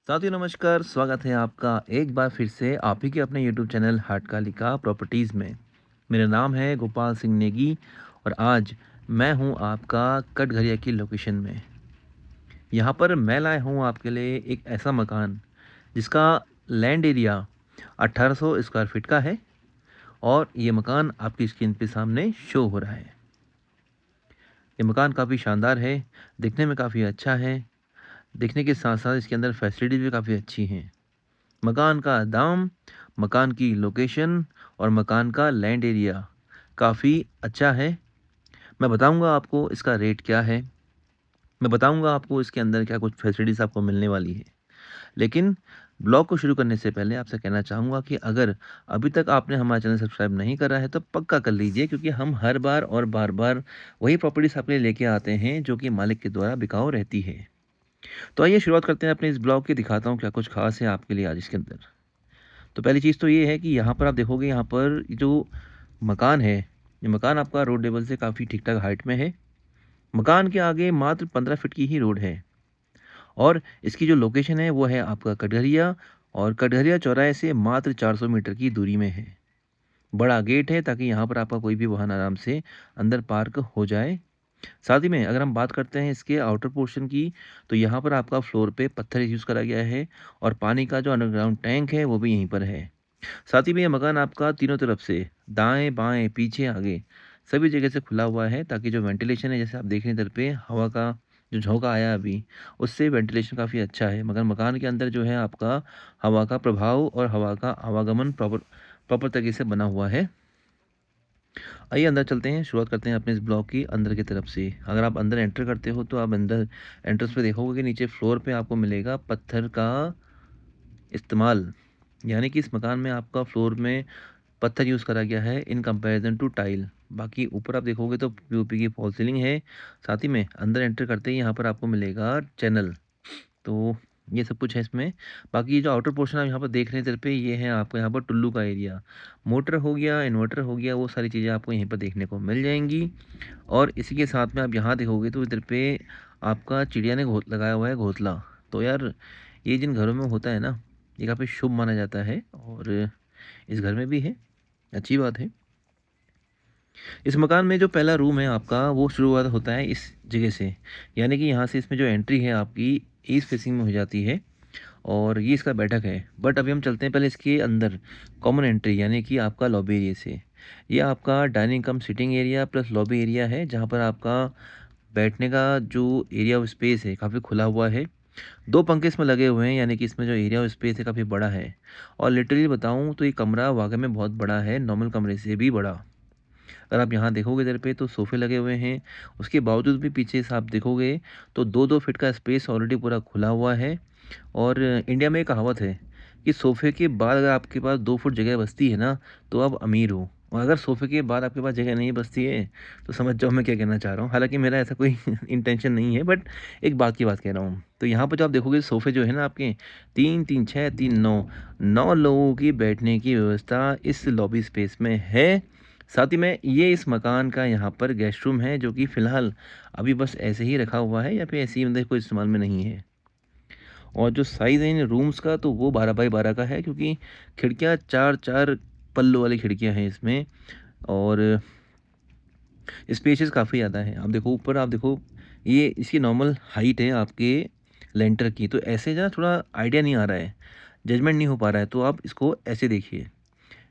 साथियों नमस्कार, स्वागत है आपका एक बार फिर से आप ही के अपने यूट्यूब चैनल हाटकालिका प्रॉपर्टीज़ में। मेरा नाम है गोपाल सिंह नेगी और आज मैं हूं आपका कटघरिया की लोकेशन में। यहां पर मैं लाया हूं आपके लिए एक ऐसा मकान जिसका लैंड एरिया 1800 स्क्वायर फीट का है और ये मकान आपकी स्क्रीन पे सामने शो हो रहा है। ये मकान काफ़ी शानदार है, दिखने में काफ़ी अच्छा है। दिखने के साथ साथ इसके अंदर फैसिलिटीज़ भी काफ़ी अच्छी हैं। मकान का दाम, मकान की लोकेशन और मकान का लैंड एरिया काफ़ी अच्छा है। मैं बताऊँगा आपको इसका रेट क्या है, मैं बताऊँगा आपको इसके अंदर क्या कुछ फैसिलिटीज़ आपको मिलने वाली है। लेकिन ब्लॉग को शुरू करने से पहले आपसे कहना चाहूँगा कि अगर अभी तक आपने हमारा चैनल सब्सक्राइब नहीं करा है तो पक्का कर लीजिए, क्योंकि हम हर बार और बार-बार वही प्रॉपर्टीज़ आपके लिए लेके आते हैं जो कि मालिक के द्वारा बिकाऊ रहती है। तो आइए शुरुआत करते हैं अपने इस ब्लॉग की, दिखाता हूँ क्या कुछ ख़ास है आपके लिए आज इसके अंदर। तो पहली चीज़ तो ये है कि यहाँ पर आप देखोगे, यहाँ पर ये जो मकान है, ये मकान आपका रोड लेवल से काफ़ी ठीक-ठाक हाइट में है। मकान के आगे मात्र 15 फीट की ही रोड है और इसकी जो लोकेशन है वो है आपका कटघरिया और कटघरिया चौराहे से मात्र 400 मीटर की दूरी में है। बड़ा गेट है ताकि यहाँ पर आपका कोई भी वाहन आराम से अंदर पार्क हो जाए। साथ ही में अगर हम बात करते हैं इसके आउटर पोर्शन की, तो यहाँ पर आपका फ्लोर पे पत्थर यूज़ करा गया है और पानी का जो अंडरग्राउंड टैंक है वो भी यहीं पर है। साथ ही में ये मकान आपका तीनों तरफ से दाएँ, बाएँ, पीछे, आगे सभी जगह से खुला हुआ है ताकि जो वेंटिलेशन है, जैसे आप देख रहे हैं इधर पे हवा का जो झोंका आया अभी, उससे वेंटिलेशन काफ़ी अच्छा है। मगर मकान के अंदर जो है आपका हवा का प्रभाव और हवा का आवागमन प्रॉपर प्रॉपर तरीके से बना हुआ है। आइए अंदर चलते हैं, शुरुआत करते हैं अपने इस ब्लॉक की अंदर की तरफ से। अगर आप अंदर एंटर करते हो तो आप अंदर एंट्रेंस पे देखोगे कि नीचे फ्लोर पे आपको मिलेगा पत्थर का इस्तेमाल, यानी कि इस मकान में आपका फ्लोर में पत्थर यूज़ करा गया है इन कंपैरिजन टू टाइल। बाकी ऊपर आप देखोगे तो पीओपी की फॉल सीलिंग है। साथ ही में अंदर एंटर करते ही यहाँ पर आपको मिलेगा चैनल। तो ये सब कुछ है इसमें। बाकी ये जो आउटर पोर्शन आप यहाँ पर देख रहे हैं इधर पे, ये है आपको यहाँ पर टुल्लू का एरिया। मोटर हो गया, इन्वर्टर हो गया, वो सारी चीज़ें आपको यहीं पर देखने को मिल जाएँगी। और इसी के साथ में आप यहाँ देखोगे तो इधर पे आपका चिड़िया ने लगाया हुआ है घोंसला। तो यार ये जिन घरों में होता है ना, ये काफ़ी शुभ माना जाता है और इस घर में भी है, अच्छी बात है। इस मकान में जो पहला रूम है आपका, वो शुरुआत होता है इस जगह से, यानी कि यहाँ से इसमें जो एंट्री है आपकी ईस्ट फेसिंग में हो जाती है और ये इसका बैठक है। बट अभी हम चलते हैं पहले इसके अंदर कॉमन एंट्री, यानी कि आपका लॉबी एरिया से। ये आपका dining cum sitting area plus lobby area है, जहाँ पर आपका बैठने का जो एरिया ऑफ स्पेस है काफ़ी खुला हुआ है। 2 पंखे इसमें लगे हुए हैं, यानी कि इसमें जो एरिया ऑफ स्पेस है काफ़ी बड़ा है। और लिटरली बताऊँ तो ये कमरा वाक़ई में बहुत बड़ा है, नॉर्मल कमरे से भी बड़ा। अगर आप यहाँ देखोगे इधर पे तो सोफ़े लगे हुए हैं, उसके बावजूद भी पीछे से आप देखोगे तो 2-2 फीट का स्पेस ऑलरेडी पूरा खुला हुआ है। और इंडिया में एक कहावत है कि सोफ़े के बाद अगर आपके पास 2 फुट जगह बचती है ना, तो आप अमीर हो। और अगर सोफ़े के बाद आपके पास जगह नहीं बचती है, तो समझ जाओ मैं क्या कहना चाह रहा हूँ। हालाँकि मेरा ऐसा कोई इंटेंशन नहीं है, बट एक बात की बात कह रहा हूँ। तो यहाँ पे जो आप देखोगे सोफ़े जो है ना आपके 3, 3, 6, 3, 9, 9 लोगों की बैठने की व्यवस्था इस लॉबी स्पेस में है। साथ ही में ये इस मकान का यहाँ पर गेस्ट रूम है, जो कि फ़िलहाल अभी बस ऐसे ही रखा हुआ है या फिर ऐसे ही मतलब कोई इस्तेमाल में नहीं है। और जो साइज़ है इन रूम्स का, तो वो 12 बाई 12 का है, क्योंकि खिड़कियाँ 4-4 पल्लों वाली खिड़कियाँ हैं इसमें और स्पेसेस काफ़ी ज़्यादा है। आप देखो ऊपर, आप देखो ये इसकी नॉर्मल हाइट है आपके लेंटर की, तो ऐसे ना थोड़ा आइडिया नहीं आ रहा है, जजमेंट नहीं हो पा रहा है, तो आप इसको ऐसे देखिए।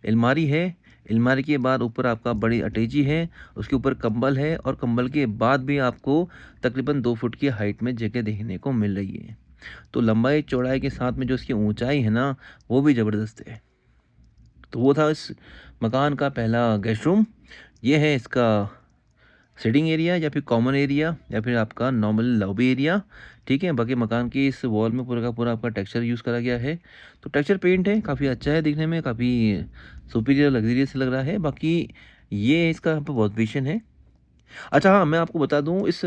अलमारी है, अलमारी के बाद ऊपर आपका बड़ी अटैची है, उसके ऊपर कंबल है और कंबल के बाद भी आपको तकरीबन 2 फुट की हाइट में जगह देखने को मिल रही है। तो लंबाई चौड़ाई के साथ में जो इसकी ऊँचाई है ना, वो भी ज़बरदस्त है। तो वो था इस मकान का पहला गेस्ट रूम। ये है इसका सिटिंग एरिया या फिर कॉमन एरिया या फिर आपका नॉर्मल लॉबी एरिया, ठीक है। बाकी मकान की इस वॉल में पूरा का पूरा आपका टेक्सचर यूज़ करा गया है। तो टेक्सचर पेंट है, काफ़ी अच्छा है दिखने में, काफ़ी सुपीरियर लग्ज़रियस लग रहा है। बाकी ये इसका यहाँ पे वॉश बेसिन है। अच्छा हाँ, मैं आपको बता दूँ इस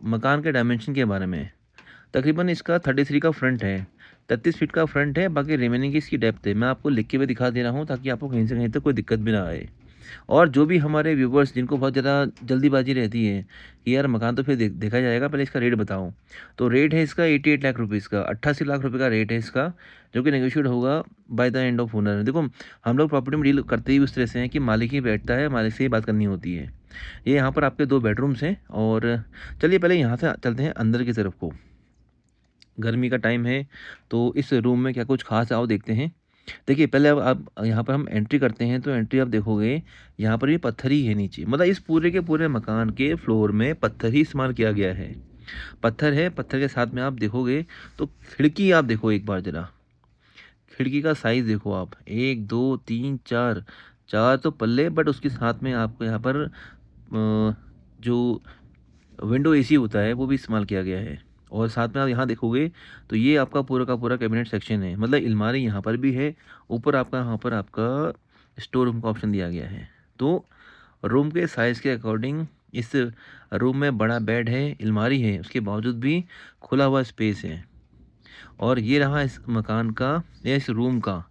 मकान के डायमेंशन के बारे में। तकरीबन इसका 33 का फ्रंट है, 33 फीट का फ्रंट है, बाकी रिमेनिंग की इसकी डेप्थ है। मैं आपको लिख के भी दिखा दे रहा हूँ ताकि आपको कहीं से कहीं तक कोई दिक्कत भी ना आए। और जो भी हमारे व्यूवर्स जिनको बहुत ज़्यादा जल्दीबाजी रहती है कि यार मकान तो फिर देखा जाएगा, पहले इसका रेट बताओ। तो रेट है इसका 88 लाख रुपीज़ का, 88 लाख रुपए का रेट है इसका, जो कि नेगोशिएट होगा by the end of owner. देखो, हम लोग प्रॉपर्टी में डील करते ही उस तरह से हैं कि मालिक ही बैठता है, मालिक से ही बात करनी होती है। ये यहाँ पर आपके 2 बेडरूम्स हैं और चलिए पहले यहाँ से चलते हैं अंदर की तरफ को। गर्मी का टाइम है, तो इस रूम में क्या कुछ ख़ास है आओ देखते हैं। देखिए, पहले अब आप यहाँ पर हम एंट्री करते हैं, तो एंट्री आप देखोगे यहाँ पर भी पत्थर ही है नीचे, मतलब इस पूरे के पूरे मकान के फ्लोर में पत्थर ही इस्तेमाल किया गया है। पत्थर है, पत्थर के साथ में आप देखोगे तो खिड़की आप देखो एक बार ज़रा, खिड़की का साइज़ देखो आप, 1, 2, 3, 4, 4 तो पल्ले, बट उसके साथ में आपको यहाँ पर जो विंडो एसी होता है वो भी इस्तेमाल किया गया है। और साथ में आप यहाँ देखोगे तो ये आपका पूरा का पूरा कैबिनेट सेक्शन है, मतलब अलमारी यहाँ पर भी है, ऊपर आपका यहाँ पर आपका स्टोर रूम का ऑप्शन दिया गया है। तो रूम के साइज़ के अकॉर्डिंग इस रूम में बड़ा बेड है, अलमारी है, उसके बावजूद भी खुला हुआ स्पेस है। और ये रहा इस मकान का या इस रूम का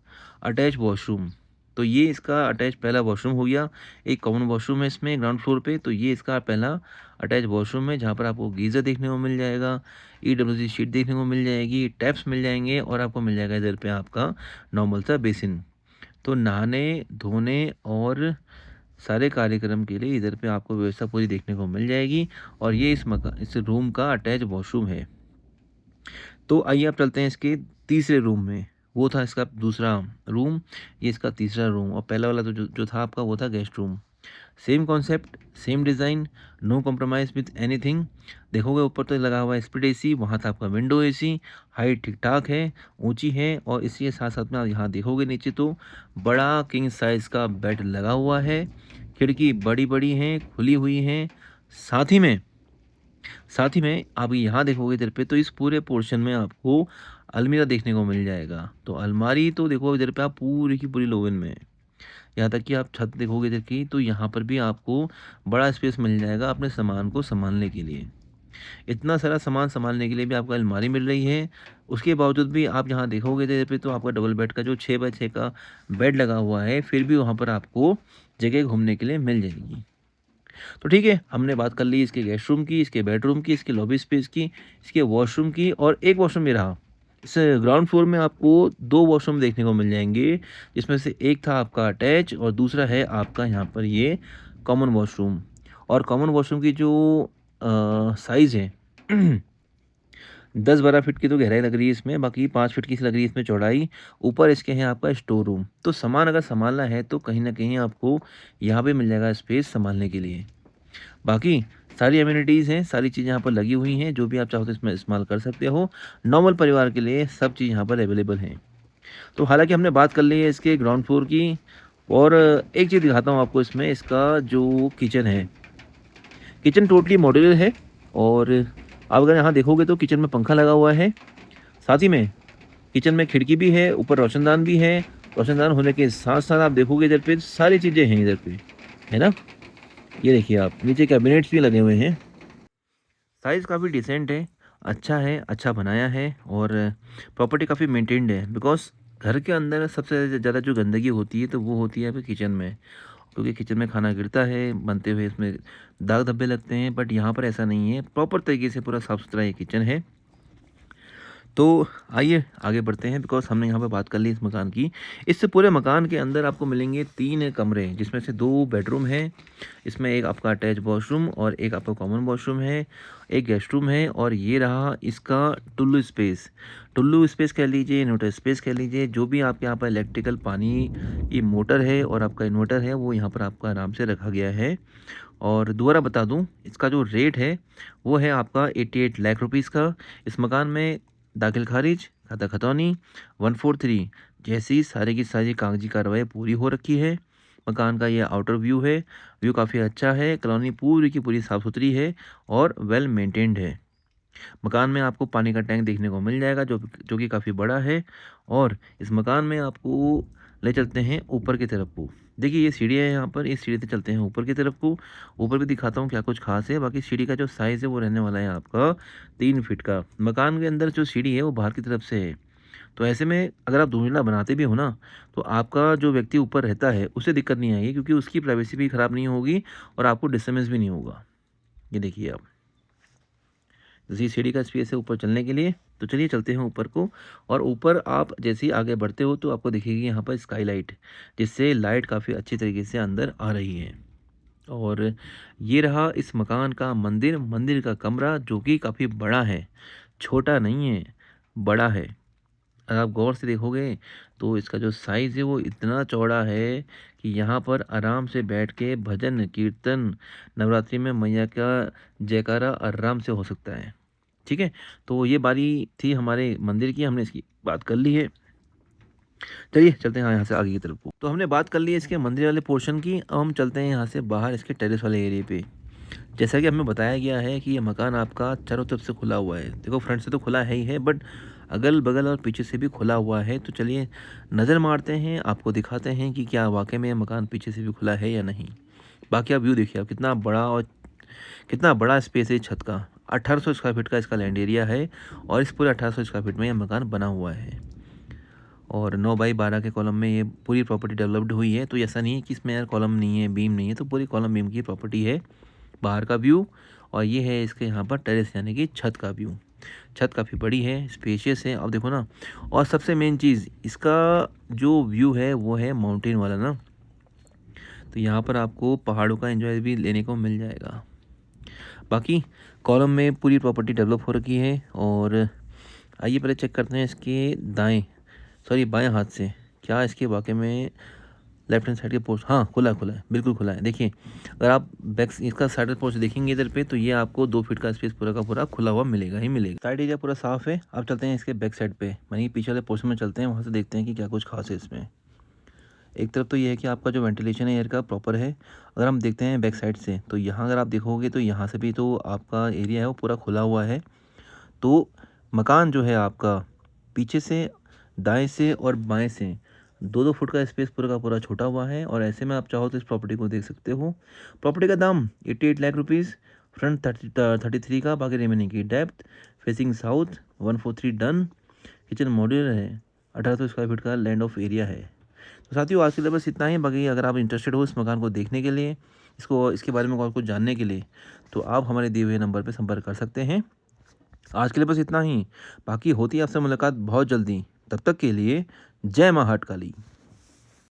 अटैच वॉशरूम। तो ये इसका अटैच पहला वॉशरूम हो गया, एक कॉमन वॉशरूम है इसमें ग्राउंड फ्लोर पे, तो ये इसका पहला अटैच वॉशरूम है, जहाँ पर आपको गीज़र देखने को मिल जाएगा, ईडब्ल्यूसी शीट देखने को मिल जाएगी, टैप्स मिल जाएंगे और आपको मिल जाएगा इधर पे आपका नॉर्मल सा बेसिन। तो नहाने, धोने और सारे कार्यक्रम के लिए इधर पे आपको व्यवस्था पूरी देखने को मिल जाएगी। और ये इस रूम का अटैच वॉशरूम है। तो आइए आप चलते हैं इसके तीसरे रूम में। वो था इसका दूसरा रूम, ये इसका तीसरा रूम, और पहला वाला तो जो था आपका वो था guest room. Same concept, same design, no compromise with anything. देखोगे ऊपर तो लगा हुआ है स्प्लिट एसी, वहाँ था आपका विंडो एसी, हाइट ठीक-ठाक है, ऊँची है, और इसी के साथ-साथ में आप यहाँ देखोगे नीचे तो बड़ा किंग साइज़ का बेड लगा हुआ है। खिड़की बड़ी-बड़ी हैं, खुली हुई हैं। साथ ही में साथ ही में आप यहाँ देखोगे इधर पे तो इस पूरे पोर्शन में आपको अलमीरा देखने को मिल जाएगा। तो अलमारी तो देखो इधर पे आप पूरी की पूरी लोवन में है। यहाँ तक कि आप छत देखोगे इधर की तो यहाँ पर भी आपको बड़ा स्पेस मिल जाएगा अपने सामान को सँभालने के लिए। इतना सारा सामान सँभालने के लिए भी आपको अलमारी मिल रही है। उसके बावजूद भी आप यहाँ देखोगे इधर पे तो आपका डबल बेड का जो 6 बाय 6 का बेड लगा हुआ है, फिर भी वहाँ पर आपको जगह घूमने के लिए मिल जाएगी। तो ठीक है, हमने बात कर ली इसके गेस्ट रूम की, इसके बेडरूम की, इसके लॉबी स्पेस की, इसके वॉशरूम की, और एक वॉशरूम ये रहा। इस ग्राउंड फ्लोर में आपको 2 वॉशरूम देखने को मिल जाएँगे, जिसमें से एक था आपका अटैच और दूसरा है आपका यहाँ पर ये कॉमन वॉशरूम। और कॉमन वॉशरूम की जो साइज़ है 10-12 फीट की तो गहराई लग रही है इसमें, बाकी 5 फीट की सी लग रही है इसमें चौड़ाई। ऊपर इसके है आपका स्टोर रूम। तो सामान अगर सँभालना है तो कहीं न कहीं आपको यहाँ पे मिल जाएगा स्पेस सँभालने के लिए। बाकी सारी एमिनिटीज़ हैं, सारी चीज़ें यहाँ पर लगी हुई हैं, जो भी आप चाहो तो इसमें इस्तेमाल कर सकते हो। नॉर्मल परिवार के लिए सब चीज़ यहाँ पर अवेलेबल हैं। तो हालाँकि हमने बात कर ली है इसके ग्राउंड फ्लोर की, और एक चीज़ दिखाता हूँ आपको इसमें, इसका जो किचन है, किचन टोटली मॉड्यूलर है। और आप अगर यहाँ देखोगे तो किचन में पंखा लगा हुआ है। साथ ही में किचन में खिड़की भी है, ऊपर रोशनदान भी है। रोशनदान होने के साथ-साथ आप देखोगे इधर पे सारी चीज़ें हैं इधर पे, है ना? ये देखिए आप, नीचे कैबिनेट्स भी लगे हुए हैं। साइज़ काफ़ी डिसेंट है, अच्छा बनाया है, और प्रॉपर्टी काफ़ी मेंटेन्ड है। बिकॉज़ घर के अंदर सबसे ज़्यादा जो गंदगी होती है तो वो होती है आपके किचन में। क्योंकि किचन में खाना गिरता है, बनते हुए इसमें दाग धब्बे लगते हैं, बट यहाँ पर ऐसा नहीं है, प्रॉपर तरीके से पूरा साफ़-सुथरा ये किचन है। तो आइए आगे बढ़ते हैं, बिकॉज़ हमने यहाँ पे बात कर ली इस मकान की। इस पूरे मकान के अंदर आपको मिलेंगे 3 कमरे, जिसमें से 2 बेडरूम हैं। इसमें एक आपका अटैच वॉशरूम और एक आपका कॉमन वॉशरूम है, एक गेस्ट रूम है, और ये रहा इसका टुल्लू स्पेस। टुल्लू स्पेस कह लीजिए, इन्वर्टर स्पेस कह लीजिए, जो भी आपके यहाँ पर इलेक्ट्रिकल पानी की मोटर है और आपका इन्वर्टर है, वो यहाँ पर आपका आराम से रखा गया है। और दोबारा बता दूँ, इसका जो रेट है, वो है आपका 88 लाख रुपीज़ का। इस मकान में दाखिल खारिज, खाता खतौनी, 143 जैसी सारी की सारी कागजी कार्रवाई पूरी हो रखी है। मकान का ये आउटर व्यू है, व्यू काफ़ी अच्छा है, कॉलोनी पूरी की पूरी साफ़-सुथरी है और वेल मेंटेन्ड है। मकान में आपको पानी का टैंक देखने को मिल जाएगा, जो कि काफ़ी बड़ा है। और इस मकान में आपको ले चलते हैं ऊपर की तरफ को। देखिए ये सीढ़ियाँ है यहाँ पर, इस सीढ़ी से चलते हैं ऊपर की तरफ को। ऊपर भी दिखाता हूँ क्या कुछ ख़ास है। बाकी सीढ़ी का जो साइज़ है वो रहने वाला है आपका 3 फीट का। मकान के अंदर जो सीढ़ी है वो बाहर की तरफ से है, तो ऐसे में अगर आप 2 मंजिला बनाते भी हो ना, तो आपका जो व्यक्ति ऊपर रहता है उसे दिक्कत नहीं आएगी, क्योंकि उसकी प्राइवेसी भी ख़राब नहीं होगी और आपको डिस्टर्बेंस भी नहीं होगा। ये देखिए आप, जैसे सीढ़ी का स्पेस है ऊपर चलने के लिए, तो चलिए चलते हैं ऊपर को। और ऊपर आप जैसे ही आगे बढ़ते हो तो आपको दिखेगी यहाँ पर स्काईलाइट, जिससे लाइट काफ़ी अच्छी तरीके से अंदर आ रही है। और ये रहा इस मकान का मंदिर, मंदिर का कमरा, जो कि काफ़ी बड़ा है, छोटा नहीं है, बड़ा है। अगर आप गौर से देखोगे तो इसका जो साइज़ है वो इतना चौड़ा है कि यहाँ पर आराम से बैठ के भजन कीर्तन, नवरात्रि में मैया का जयकारा आराम से हो सकता है। ठीक है? तो ये बारी थी हमारे मंदिर की, हमने इसकी बात कर ली है। चलिए चलते हैं यहाँ से आगे की तरफ को। तो हमने बात कर ली है इसके मंदिर वाले पोर्शन की, अब हम चलते हैं यहाँ से बाहर इसके टेरेस वाले एरिया पे। जैसा कि हमें बताया गया है कि ये मकान आपका चारों तरफ से खुला हुआ है। देखो फ्रंट से तो खुला है ही है, बट अगल-बगल और पीछे से भी खुला हुआ है। तो चलिए नज़र मारते हैं, आपको दिखाते हैं कि क्या वाक़ई में ये मकान पीछे से भी खुला है या नहीं। बाकी आप व्यू देखिए आप, कितना बड़ा स्पेस है इस छत का। 1800 स्क्वायर फीट का इसका लैंड एरिया है और इस पूरे 1800 स्क्वायर फीट में ये मकान बना हुआ है। और 9 बाई 12 के कॉलम में ये पूरी प्रॉपर्टी डेवलप्ड हुई है। तो ऐसा नहीं है कि इसमें यार कॉलम नहीं है, बीम नहीं है, तो पूरी कॉलम बीम की प्रॉपर्टी है। बाहर का व्यू, और ये है इसके यहाँ पर टेरेस यानी कि छत का व्यू। छत काफ़ी बड़ी है, स्पेशियस है, अब देखो ना। और सबसे मेन चीज़ इसका जो व्यू है वो है माउंटेन वाला ना, तो यहाँ पर आपको पहाड़ों का एंजॉय भी लेने को मिल जाएगा। बाकी कॉलम में पूरी प्रॉपर्टी डेवलप हो रखी है। और आइए पहले चेक करते हैं इसके बाएं हाथ से, क्या इसके वाकई में लेफ्ट हैंड साइड के पोर्च, हाँ खुला है, बिल्कुल खुला है। देखिए अगर आप इसका साइड पोर्च देखेंगे इधर पे, तो ये आपको 2 फीट का स्पेस पूरा का पूरा खुला हुआ मिलेगा ही मिलेगा। साइड एरिया पूरा साफ है। अब चलते हैं इसके बैक साइड पे, यानी पीछे वाले पोर्शन में चलते हैं, वहाँ से देखते हैं कि क्या कुछ खास है इसमें। एक तरफ तो ये है कि आपका जो वेंटिलेशन है एयर का प्रॉपर है। अगर हम देखते हैं बैक साइड से, तो यहाँ अगर आप देखोगे तो यहाँ से भी तो आपका एरिया है वो पूरा खुला हुआ है। तो मकान जो है आपका पीछे से, दाएं से और बाएं से 2-2 फुट का स्पेस पूरा का पूरा छोटा हुआ है। और ऐसे में आप चाहो तो इस प्रॉपर्टी को देख सकते हो। प्रॉपर्टी का दाम 88 लाख रुपीज़, फ्रंट 33 का, बाकी रिमेनिंग की depth, facing south, 143 done, kitchen modular है, 1800 स्क्वायर फीट का लैंड ऑफ एरिया है। तो साथियों आज के लिए बस इतना ही। बाकी अगर आप इंटरेस्टेड हो इस मकान को देखने के लिए, इसके बारे में और कुछ जानने के लिए, तो आप हमारे दिए हुए नंबर पर संपर्क कर सकते हैं। आज के लिए बस इतना ही। बाकी होती है आपसे मुलाकात बहुत जल्दी। तब तक के लिए जय माँ हाट काली।